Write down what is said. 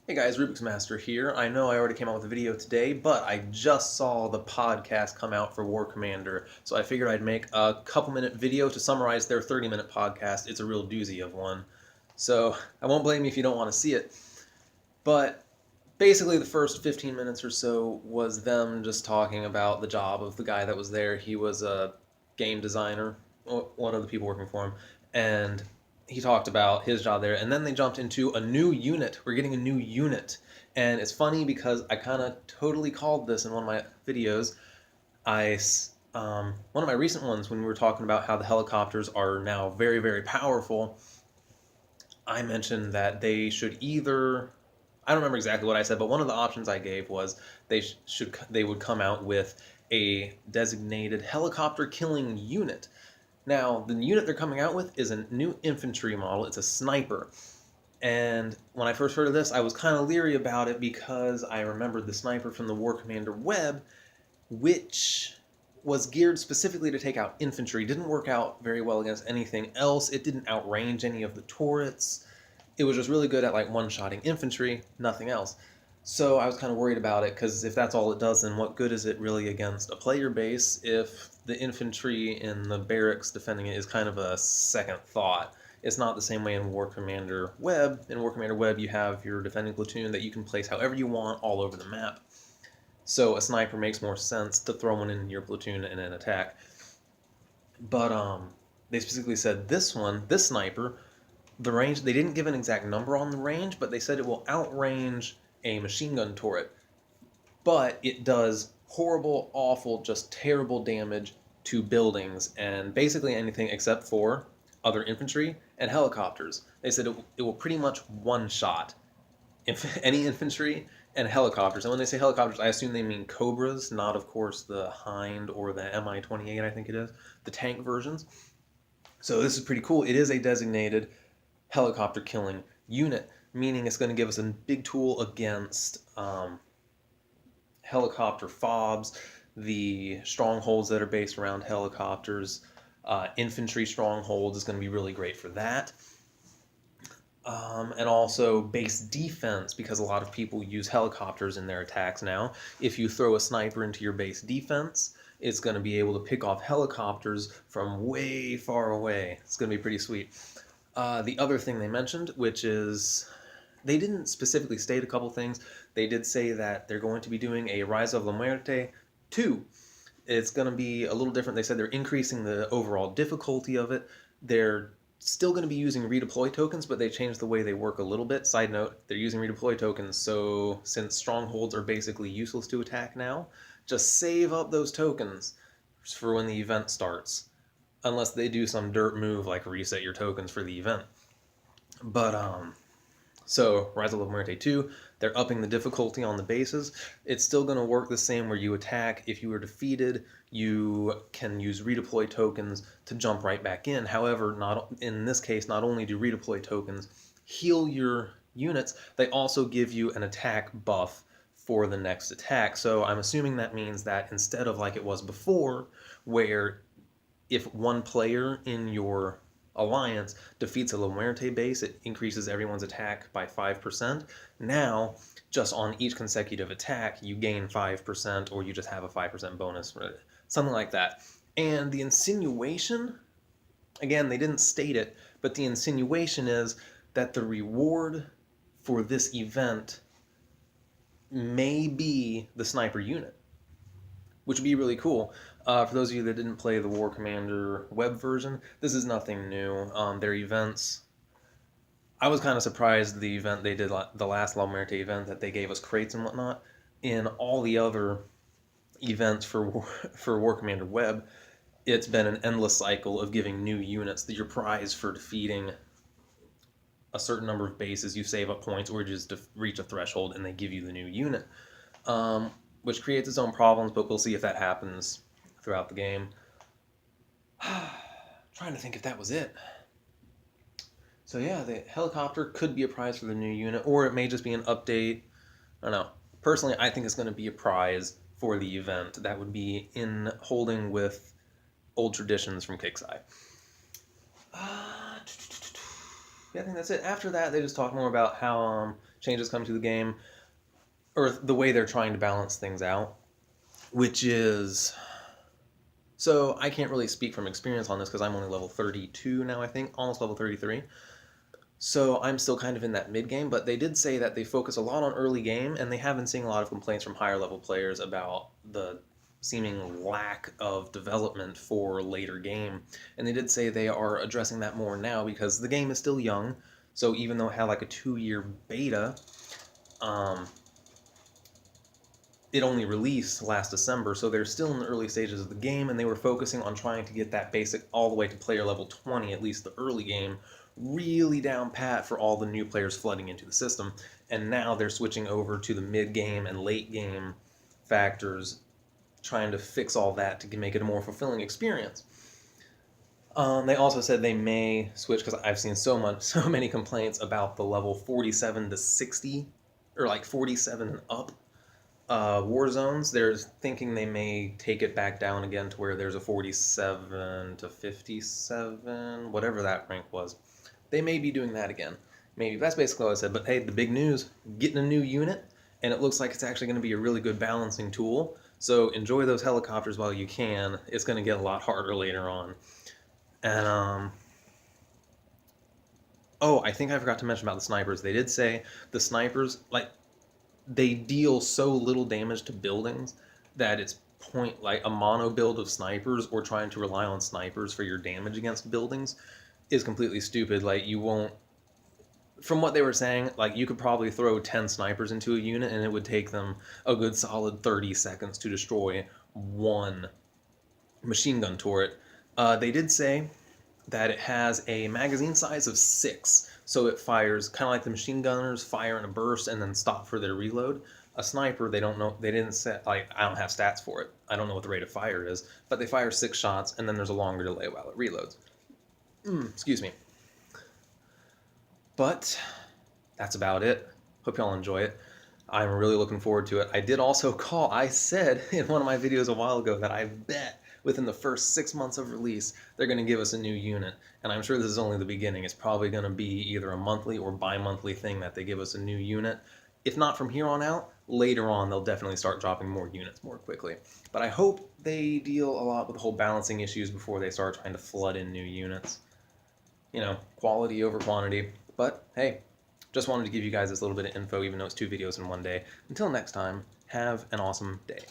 Hey guys, Rubik's Master here. I know I already came out with a video today, but I just saw the podcast come out for War Commander, so I figured I'd make a couple minute video to summarize their 30-minute podcast. It's a real doozy of one. So I won't blame you if you don't want to see it. But basically, the first 15 minutes or so was them just talking about the job of the guy that was there. He was a game designer, one of the people working for him, and he talked about his job there. And then they jumped into a new unit. We're getting a new unit. And it's funny because I kind of totally called this in one of my videos. I one of my recent ones when we were talking about how the helicopters are now very, very powerful. I mentioned that they should either, I don't remember exactly what I said, but one of the options I gave was they would come out with a designated helicopter killing unit. Now, the unit they're coming out with is a new infantry model. It's a sniper. And when I first heard of this, I was kind of leery about it because I remembered the sniper from the War Commander web, which was geared specifically to take out infantry. Didn't work out very well against anything else. It didn't outrange any of the turrets. It was just really good at like one-shotting infantry, nothing else. So I was kind of worried about it because if that's all it does, then what good is it really against a player base if the infantry in the barracks defending it is kind of a second thought? It's not the same way in War Commander Web. In War Commander Web, you have your defending platoon that you can place however you want all over the map. So a sniper makes more sense to throw one in your platoon and an attack. But they specifically said this sniper, the range, they didn't give an exact number on the range, but they said it will outrange a machine gun turret. But it does horrible, awful, just terrible damage to buildings and basically anything except for other infantry and helicopters. They said it will pretty much one shot any infantry and helicopters. And when they say helicopters, I assume they mean Cobras, not, of course, the Hind or the Mi-28, I think it is, the tank versions. So this is pretty cool. It is a designated helicopter killing unit, meaning it's going to give us a big tool against helicopter fobs, the strongholds that are based around helicopters. Infantry strongholds is going to be really great for that. And also base defense, because a lot of people use helicopters in their attacks now. If you throw a sniper into your base defense, it's going to be able to pick off helicopters from way far away. It's going to be pretty sweet. The other thing they mentioned, which is, they didn't specifically state a couple things. They did say that they're going to be doing a Rise of La Muerte 2. It's going to be a little different. They said they're increasing the overall difficulty of it. They're still going to be using redeploy tokens, but they changed the way they work a little bit. Side note, they're using redeploy tokens, so since strongholds are basically useless to attack now, just save up those tokens for when the event starts. Unless they do some dirt move like reset your tokens for the event. But so Rise of La Muerte 2, they're upping the difficulty on the bases. It's still going to work the same where you attack. If you were defeated, you can use redeploy tokens to jump right back in. However, not in this case, not only do redeploy tokens heal your units, they also give you an attack buff for the next attack. So I'm assuming that means that instead of like it was before, where if one player in your alliance defeats a La Muerte base, it increases everyone's attack by 5%. Now, just on each consecutive attack, you gain 5%, or you just have a 5% bonus, something like that. And the insinuation, again, they didn't state it, but the insinuation is that the reward for this event may be the sniper unit, which would be really cool. For those of you that didn't play the War Commander web version, this is nothing new. Their events, I was kind of surprised the event they did, the last La Muerte event, that they gave us crates and whatnot. In all the other events for War Commander web, it's been an endless cycle of giving new units that your prize for defeating a certain number of bases. You save up points or just reach a threshold and they give you the new unit. Which creates its own problems, but we'll see if that happens throughout the game. Trying to think if that was it. So yeah, the helicopter could be a prize for the new unit, or it may just be an update. I don't know. Personally, I think it's going to be a prize for the event. That would be in holding with old traditions from Kixeye. Yeah, I think that's it. After that, they just talk more about how changes come to the game, or the way they're trying to balance things out, which is. So I can't really speak from experience on this because I'm only level 32 now, I think, almost level 33. So I'm still kind of in that mid game, but they did say that they focus a lot on early game, and they have been seeing a lot of complaints from higher level players about the seeming lack of development for later game. And they did say they are addressing that more now because the game is still young. So even though it had like a 2-year beta, um, it only released last December, so they're still in the early stages of the game, and they were focusing on trying to get that basic all the way to player level 20, at least the early game, really down pat for all the new players flooding into the system. And now they're switching over to the mid game and late game factors, trying to fix all that to make it a more fulfilling experience. They also said they may switch because I've seen so many complaints about the level 47 to 60, or like 47 and up war zones. They're thinking they may take it back down again to where there's a 47 to 57, whatever that rank was. They may be doing that again. Maybe. That's basically what I said. But hey, the big news, getting a new unit, and it looks like it's actually going to be a really good balancing tool. So enjoy those helicopters while you can. It's going to get a lot harder later on. And, oh, I think I forgot to mention about the snipers. They did say the snipers, like, they deal so little damage to buildings that it's like a mono build of snipers or trying to rely on snipers for your damage against buildings is completely stupid. Like, you won't, from what they were saying, like, you could probably throw 10 snipers into a unit and it would take them a good solid 30 seconds to destroy one machine gun turret. They did say that it has a magazine size of 6, so it fires kind of like the machine gunners fire in a burst and then stop for their reload. A sniper, they don't know, they didn't set, like, I don't have stats for it, I don't know what the rate of fire is, but they fire 6 shots and then there's a longer delay while it reloads. Excuse me. But that's about it. Hope y'all enjoy it. I'm really looking forward to it. I said in one of my videos a while ago that I bet within the first 6 months of release, they're going to give us a new unit. And I'm sure this is only the beginning. It's probably going to be either a monthly or bi-monthly thing that they give us a new unit. If not from here on out, later on they'll definitely start dropping more units more quickly. But I hope they deal a lot with the whole balancing issues before they start trying to flood in new units. You know, quality over quantity. But hey, just wanted to give you guys this little bit of info, even though it's 2 videos in one day. Until next time, have an awesome day.